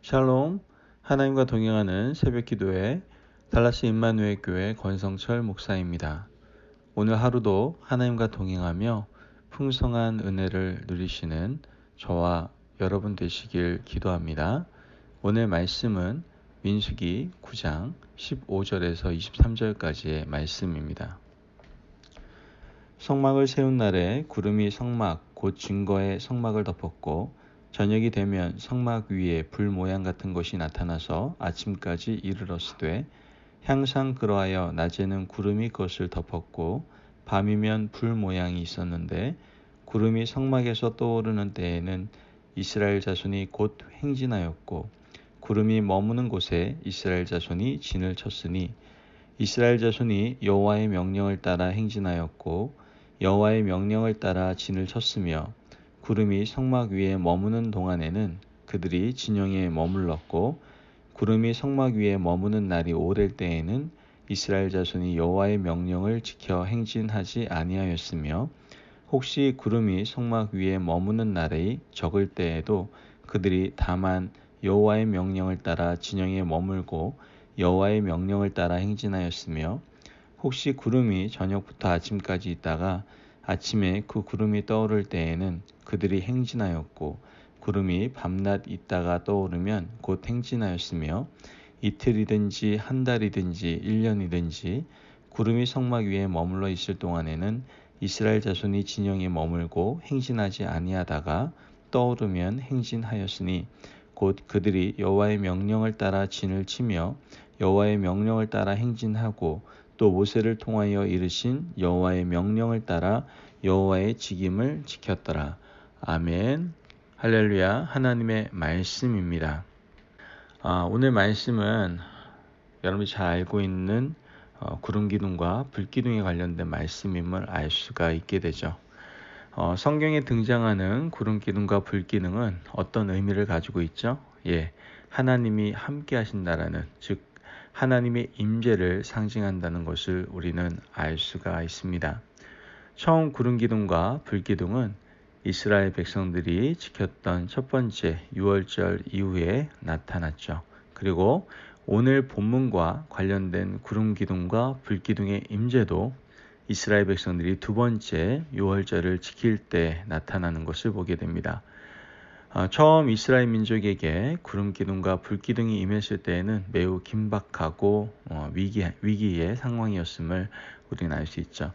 샬롬, 하나님과 동행하는 새벽기도회 달라스 임마누엘 교회 권성철 목사입니다. 오늘 하루도 하나님과 동행하며 풍성한 은혜를 누리시는 저와 여러분 되시길 기도합니다. 오늘 말씀은 민수기 9장 15절에서 23절까지의 말씀입니다. 성막을 세운 날에 구름이 성막 곧 증거의 성막을 덮었고 저녁이 되면 성막 위에 불 모양 같은 것이 나타나서 아침까지 이르렀으되 항상 그러하여 낮에는 구름이 그것을 덮었고 밤이면 불 모양이 있었는데 구름이 성막에서 떠오르는 때에는 이스라엘 자손이 곧 행진하였고 구름이 머무는 곳에 이스라엘 자손이 진을 쳤으니 이스라엘 자손이 여호와의 명령을 따라 행진하였고 여호와의 명령을 따라 진을 쳤으며 구름이 성막 위에 머무는 동안에는 그들이 진영에 머물렀고 구름이 성막 위에 머무는 날이 오랠 때에는 이스라엘 자손이 여호와의 명령을 지켜 행진하지 아니하였으며 혹시 구름이 성막 위에 머무는 날이 적을 때에도 그들이 다만 여호와의 명령을 따라 진영에 머물고 여호와의 명령을 따라 행진하였으며 혹시 구름이 저녁부터 아침까지 있다가 아침에 그 구름이 떠오를 때에는 그들이 행진하였고 구름이 밤낮 있다가 떠오르면 곧 행진하였으며 이틀이든지 한 달이든지 1년이든지 구름이 성막 위에 머물러 있을 동안에는 이스라엘 자손이 진영에 머물고 행진하지 아니하다가 떠오르면 행진하였으니 곧 그들이 여호와의 명령을 따라 진을 치며 여호와의 명령을 따라 행진하고 또 모세를 통하여 이르신 여호와의 명령을 따라 여호와의 직임을 지켰더라. 아멘. 할렐루야. 하나님의 말씀입니다. 오늘 말씀은 여러분이 잘 알고 있는 구름 기둥과 불 기둥에 관련된 말씀임을 알 수가 있게 되죠. 성경에 등장하는 구름 기둥과 불 기둥은 어떤 의미를 가지고 있죠? 하나님이 함께 하신다라는, 즉 하나님의 임재를 상징한다는 것을 우리는 알 수가 있습니다. 처음 구름 기둥과 불 기둥은 이스라엘 백성들이 지켰던 첫 번째 유월절 이후에 나타났죠. 그리고 오늘 본문과 관련된 구름 기둥과 불 기둥의 임재도 이스라엘 백성들이 두 번째 유월절을 지킬 때 나타나는 것을 보게 됩니다. 처음 이스라엘 민족에게 구름 기둥과 불 기둥이 임했을 때에는 매우 긴박하고 위기의 상황이었음을 우리는 알 수 있죠.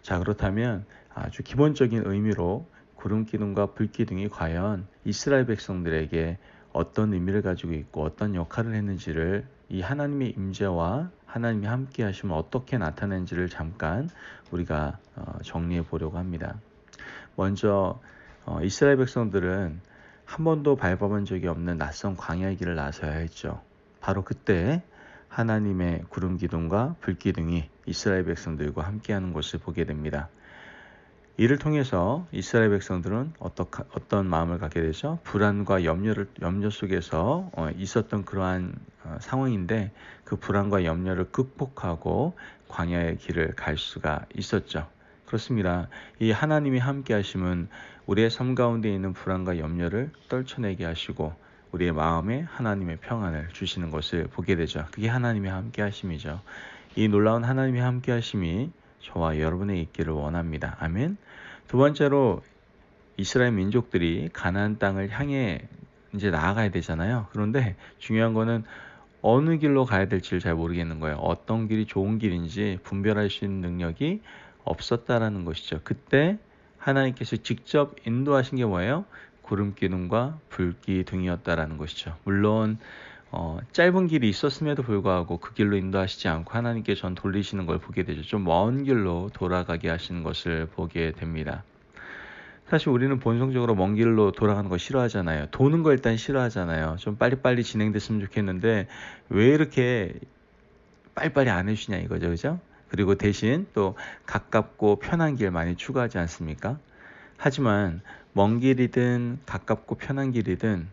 자, 그렇다면 아주 기본적인 의미로 구름 기둥과 불 기둥이 과연 이스라엘 백성들에게 어떤 의미를 가지고 있고 어떤 역할을 했는지를 이 하나님의 임재와 하나님이 함께 하시면 어떻게 나타나는지를 잠깐 우리가 정리해 보려고 합니다. 먼저 이스라엘 백성들은 한 번도 밟아본 적이 없는 낯선 광야의 길을 나서야 했죠. 바로 그때 하나님의 구름 기둥과 불 기둥이 이스라엘 백성들과 함께하는 것을 보게 됩니다. 이를 통해서 이스라엘 백성들은 어떤 마음을 갖게 되죠? 불안과 염려 속에서 있었던 그러한 상황인데 그 불안과 염려를 극복하고 광야의 길을 갈 수가 있었죠. 그렇습니다. 이 하나님이 함께 하심은 우리의 삶 가운데 있는 불안과 염려를 떨쳐내게 하시고 우리의 마음에 하나님의 평안을 주시는 것을 보게 되죠. 그게 하나님의 함께 하심이죠. 이 놀라운 하나님의 함께 하심이 저와 여러분의 있기를 원합니다. 아멘. 두 번째로 이스라엘 민족들이 가나안 땅을 향해 이제 나아가야 되잖아요. 그런데 중요한 거는 어느 길로 가야 될지를 잘 모르겠는 거예요. 어떤 길이 좋은 길인지 분별할 수 있는 능력이 없었다라는 것이죠. 그때 하나님께서 직접 인도하신 게 뭐예요? 구름 기둥과 불 기둥이었다라는 것이죠. 물론 짧은 길이 있었음에도 불구하고 그 길로 인도하시지 않고 하나님께 전 돌리시는 걸 보게 되죠. 좀 먼 길로 돌아가게 하시는 것을 보게 됩니다. 사실 우리는 본성적으로 먼 길로 돌아가는 거 싫어하잖아요. 도는 거 일단 싫어하잖아요. 좀 빨리빨리 진행됐으면 좋겠는데 왜 이렇게 빨리빨리 안 해주시냐 이거죠. 그죠? 그리고 대신 또 가깝고 편한 길 많이 추구하지 않습니까? 하지만 먼 길이든 가깝고 편한 길이든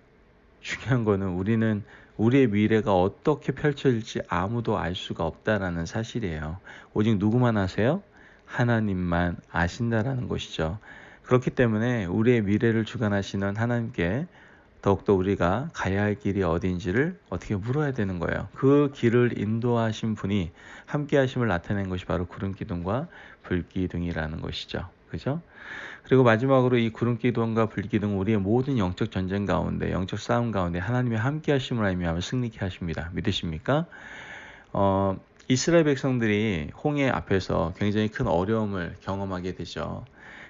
중요한 거는 우리는 우리의 미래가 어떻게 펼쳐질지 아무도 알 수가 없다라는 사실이에요. 오직 누구만 아세요? 하나님만 아신다라는 것이죠. 그렇기 때문에 우리의 미래를 주관하시는 하나님께 더욱더 우리가 가야 할 길이 어디인지를 어떻게 물어야 되는 거예요. 그 길을 인도하신 분이 함께 하심을 나타낸 것이 바로 구름기둥과 불기둥이라는 것이죠. 그죠? 그리고 마지막으로 이 구름기둥과 불기둥 우리의 모든 영적 전쟁 가운데, 영적 싸움 가운데 하나님의 함께 하심을 알미하며 승리케 하십니다. 믿으십니까? 이스라엘 백성들이 홍해 앞에서 굉장히 큰 어려움을 경험하게 되죠.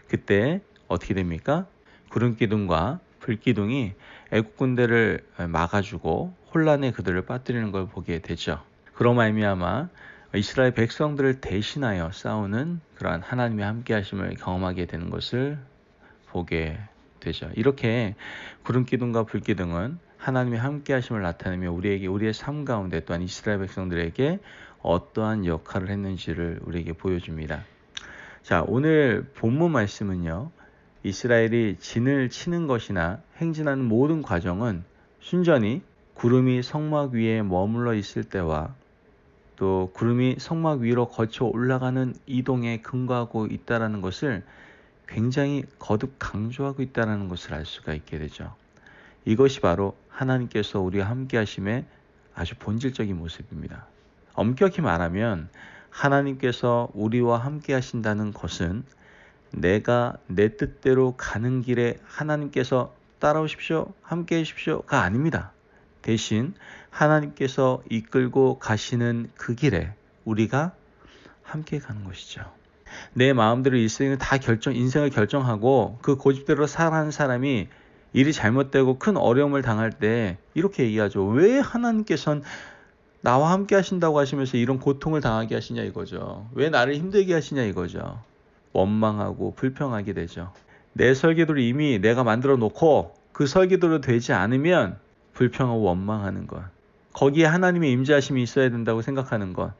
그때 어떻게 됩니까? 구름기둥과 불기둥이 애국 군대를 막아주고 혼란에 그들을 빠뜨리는 걸 보게 되죠. 그로 말미암아 이스라엘 백성들을 대신하여 싸우는 그러한 하나님의 함께하심을 경험하게 되는 것을 보게 되죠. 이렇게 구름기둥과 불기둥은 하나님의 함께하심을 나타내며 우리에게 우리의 삶 가운데 또한 이스라엘 백성들에게 어떠한 역할을 했는지를 우리에게 보여줍니다. 자, 오늘 본문 말씀은요. 이스라엘이 진을 치는 것이나 행진하는 모든 과정은 순전히 구름이 성막 위에 머물러 있을 때와 또 구름이 성막 위로 거쳐 올라가는 이동에 근거하고 있다는 것을 굉장히 거듭 강조하고 있다는 것을 알 수가 있게 되죠. 이것이 바로 하나님께서 우리와 함께 하심의 아주 본질적인 모습입니다. 엄격히 말하면 하나님께서 우리와 함께 하신다는 것은 내가 내 뜻대로 가는 길에 하나님께서 따라오십시오, 함께 하십시오가 아닙니다. 대신 하나님께서 이끌고 가시는 그 길에 우리가 함께 가는 것이죠. 내 마음대로 인생을 인생을 결정하고 그 고집대로 살아가는 사람이 일이 잘못되고 큰 어려움을 당할 때 이렇게 얘기하죠. 왜 하나님께서는 나와 함께 하신다고 하시면서 이런 고통을 당하게 하시냐 이거죠. 왜 나를 힘들게 하시냐 이거죠. 원망하고 불평하게 되죠. 내 설계도를 이미 내가 만들어 놓고 그 설계도로 되지 않으면 불평하고 원망하는 것. 거기에 하나님의 임재하심이 있어야 된다고 생각하는 것.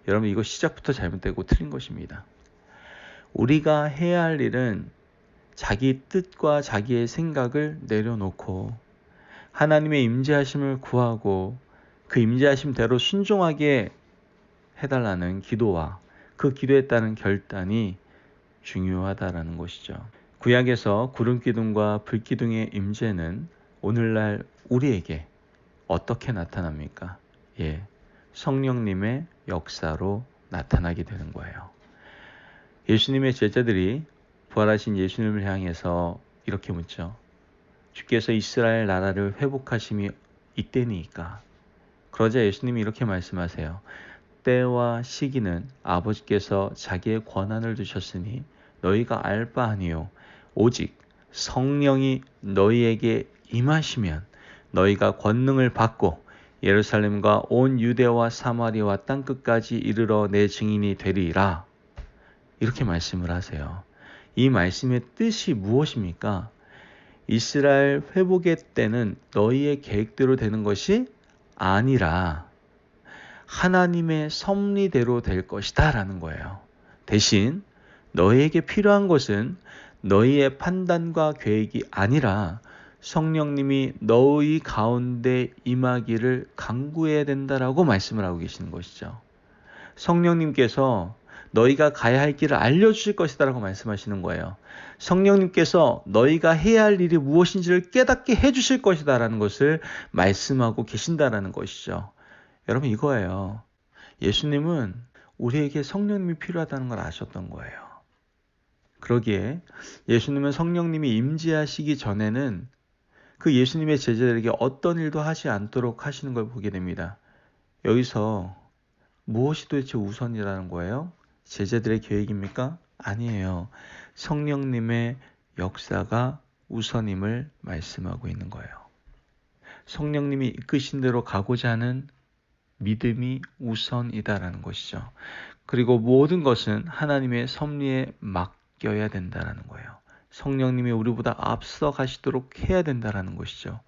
여러분 이거 시작부터 잘못되고 틀린 것입니다. 우리가 해야 할 일은 자기 뜻과 자기의 생각을 내려놓고 하나님의 임재하심을 구하고 그 임재하심대로 순종하게 해달라는 기도와 그 기도에 따른 결단이 중요하다라는 것이죠. 구약에서 구름기둥과 불기둥의 임재는 오늘날 우리에게 어떻게 나타납니까? 성령님의 역사로 나타나게 되는 거예요. 예수님의 제자들이 부활하신 예수님을 향해서 이렇게 묻죠. 주께서 이스라엘 나라를 회복하심이 이때니까. 그러자 예수님이 이렇게 말씀하세요. 때와 시기는 아버지께서 자기의 권한을 두셨으니 너희가 알 바 아니요 오직 성령이 너희에게 임하시면 너희가 권능을 받고 예루살렘과 온 유대와 사마리아와 땅끝까지 이르러 내 증인이 되리라. 이렇게 말씀을 하세요. 이 말씀의 뜻이 무엇입니까? 이스라엘 회복의 때는 너희의 계획대로 되는 것이 아니라 하나님의 섭리대로 될 것이다 라는 거예요. 대신 너희에게 필요한 것은 너희의 판단과 계획이 아니라 성령님이 너희 가운데 임하기를 간구해야 된다라고 말씀을 하고 계시는 것이죠. 성령님께서 너희가 가야 할 길을 알려주실 것이다라고 말씀하시는 거예요. 성령님께서 너희가 해야 할 일이 무엇인지를 깨닫게 해주실 것이다라는 것을 말씀하고 계신다라는 것이죠. 여러분 이거예요. 예수님은 우리에게 성령님이 필요하다는 걸 아셨던 거예요. 그러기에 예수님은 성령님이 임재하시기 전에는 그 예수님의 제자들에게 어떤 일도 하지 않도록 하시는 걸 보게 됩니다. 여기서 무엇이 도대체 우선이라는 거예요? 제자들의 계획입니까? 아니에요. 성령님의 역사가 우선임을 말씀하고 있는 거예요. 성령님이 이끄신 대로 가고자 하는 믿음이 우선이다라는 것이죠. 그리고 모든 것은 하나님의 섭리에 맡겨야 된다라는 거예요. 성령님이 우리보다 앞서 가시도록 해야 된다라는 것이죠.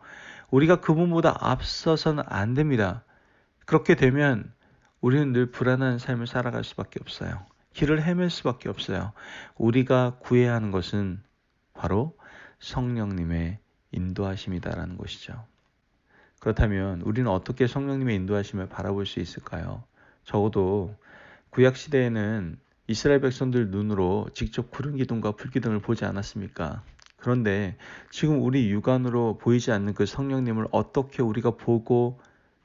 우리가 그분보다 앞서서는 안 됩니다. 그렇게 되면 우리는 늘 불안한 삶을 살아갈 수밖에 없어요. 길을 헤맬 수밖에 없어요. 우리가 구해야 하는 것은 바로 성령님의 인도하심이다라는 것이죠. 그렇다면 우리는 어떻게 성령님의 인도하심을 바라볼 수 있을까요? 적어도 구약시대에는 이스라엘 백성들 눈으로 직접 구름기둥과 불기둥을 보지 않았습니까? 그런데 지금 우리 육안으로 보이지 않는 그 성령님을 어떻게 우리가 보고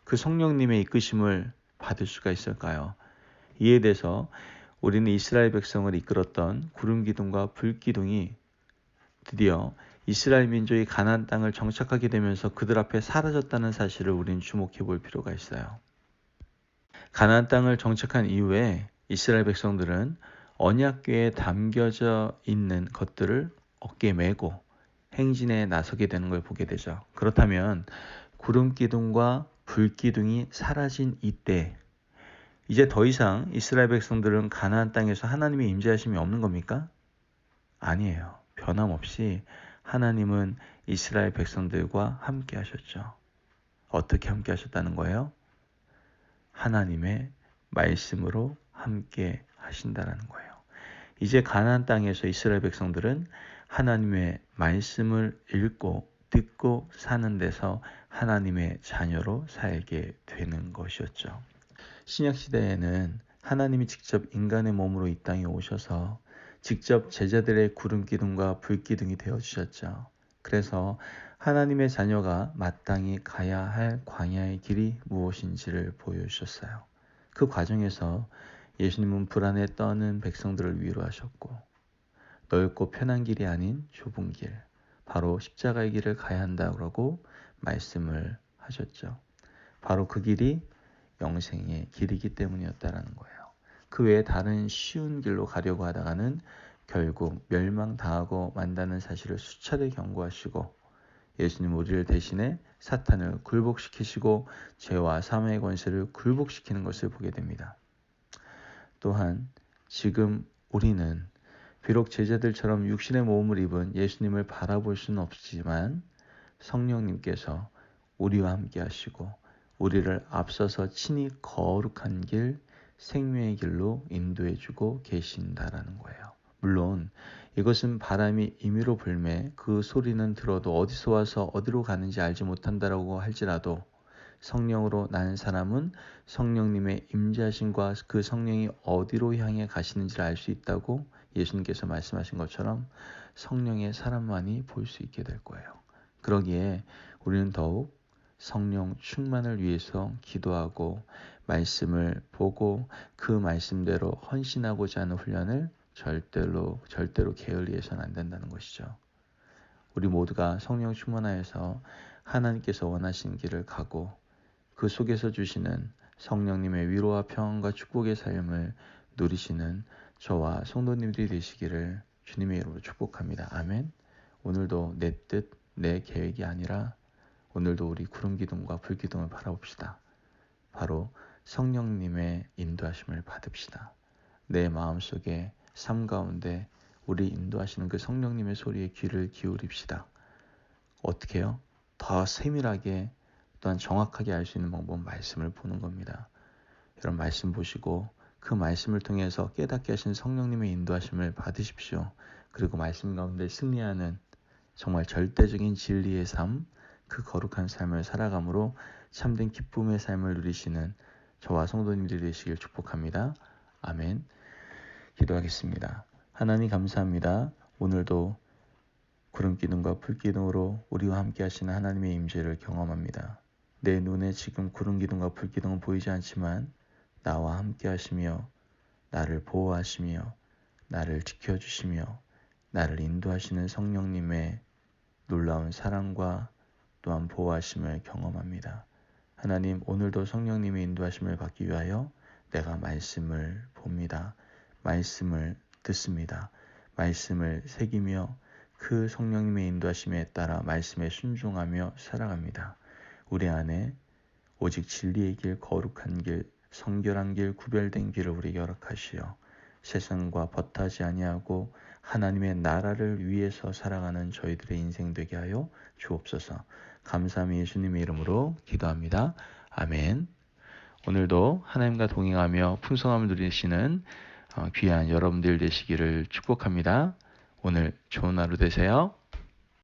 그 성령님의 이끄심을 받을 수가 있을까요? 이에 대해서 우리는 이스라엘 백성을 이끌었던 구름 기둥과 불 기둥이 드디어 이스라엘 민족이 가나안 땅을 정착하게 되면서 그들 앞에 사라졌다는 사실을 우리는 주목해 볼 필요가 있어요. 가나안 땅을 정착한 이후에 이스라엘 백성들은 언약궤에 담겨져 있는 것들을 어깨에 메고 행진에 나서게 되는 걸 보게 되죠. 그렇다면 구름 기둥과 불 기둥이 사라진 이때 이제 더 이상 이스라엘 백성들은 가나안 땅에서 하나님의 임재하심이 없는 겁니까? 아니에요. 변함없이 하나님은 이스라엘 백성들과 함께 하셨죠. 어떻게 함께 하셨다는 거예요? 하나님의 말씀으로 함께 하신다라는 거예요. 이제 가나안 땅에서 이스라엘 백성들은 하나님의 말씀을 읽고 듣고 사는 데서 하나님의 자녀로 살게 되는 것이었죠. 신약시대에는 하나님이 직접 인간의 몸으로 이 땅에 오셔서 직접 제자들의 구름기둥과 불기둥이 되어주셨죠. 그래서 하나님의 자녀가 마땅히 가야 할 광야의 길이 무엇인지를 보여주셨어요. 그 과정에서 예수님은 불안에 떠는 백성들을 위로하셨고 넓고 편한 길이 아닌 좁은 길, 바로 십자가의 길을 가야 한다고 말씀을 하셨죠. 바로 그 길이 영생의 길이기 때문이었다라는 거예요. 그 외에 다른 쉬운 길로 가려고 하다가는 결국 멸망당하고 만다는 사실을 수차례 경고하시고 예수님 우리를 대신해 사탄을 굴복시키시고 죄와 사망의 권세를 굴복시키는 것을 보게 됩니다. 또한 지금 우리는 비록 제자들처럼 육신의 몸을 입은 예수님을 바라볼 수는 없지만 성령님께서 우리와 함께 하시고 우리를 앞서서 친히 거룩한 길, 생명의 길로 인도해주고 계신다라는 거예요. 물론 이것은 바람이 임의로 불매 그 소리는 들어도 어디서 와서 어디로 가는지 알지 못한다라고 할지라도 성령으로 난 사람은 성령님의 임재하심과 그 성령이 어디로 향해 가시는지를 알 수 있다고 예수님께서 말씀하신 것처럼 성령의 사람만이 볼 수 있게 될 거예요. 그러기에 우리는 더욱 성령 충만을 위해서 기도하고 말씀을 보고 그 말씀대로 헌신하고자 하는 훈련을 절대로 게을리해서는 안 된다는 것이죠. 우리 모두가 성령 충만하여서 하나님께서 원하시는 길을 가고 그 속에서 주시는 성령님의 위로와 평안과 축복의 삶을 누리시는 저와 성도님들이 되시기를 주님의 이름으로 축복합니다. 아멘. 오늘도 내 뜻, 내 계획이 아니라 오늘도 우리 구름기둥과 불기둥을 바라봅시다. 바로 성령님의 인도하심을 받읍시다. 내 마음속에 삶 가운데 우리 인도하시는 그 성령님의 소리에 귀를 기울입시다. 어떻게 해요? 더 세밀하게 또한 정확하게 알 수 있는 방법은 말씀을 보는 겁니다. 이런 말씀 보시고 그 말씀을 통해서 깨닫게 하신 성령님의 인도하심을 받으십시오. 그리고 말씀 가운데 승리하는 정말 절대적인 진리의 삶, 그 거룩한 삶을 살아감으로 참된 기쁨의 삶을 누리시는 저와 성도님들이 되시길 축복합니다. 아멘. 기도하겠습니다. 하나님 감사합니다. 오늘도 구름기둥과 불기둥으로 우리와 함께 하시는 하나님의 임재를 경험합니다. 내 눈에 지금 구름기둥과 불기둥은 보이지 않지만 나와 함께 하시며 나를 보호하시며 나를 지켜주시며 나를 인도하시는 성령님의 놀라운 사랑과 또한 보호하심을 경험합니다. 하나님, 오늘도 성령님의 인도하심을 받기 위하여 내가 말씀을 봅니다. 말씀을 듣습니다. 말씀을 새기며 그 성령님의 인도하심에 따라 말씀에 순종하며 살아갑니다. 우리 안에 오직 진리의 길, 거룩한 길, 성결한 길, 구별된 길을 우리에게 허락하시어 세상과 벗하지 아니하고 하나님의 나라를 위해서 살아가는 저희들의 인생 되게 하여 주옵소서. 감사함이 예수님의 이름으로 기도합니다. 아멘. 오늘도 하나님과 동행하며 풍성함을 누리시는 귀한 여러분들 되시기를 축복합니다. 오늘 좋은 하루 되세요.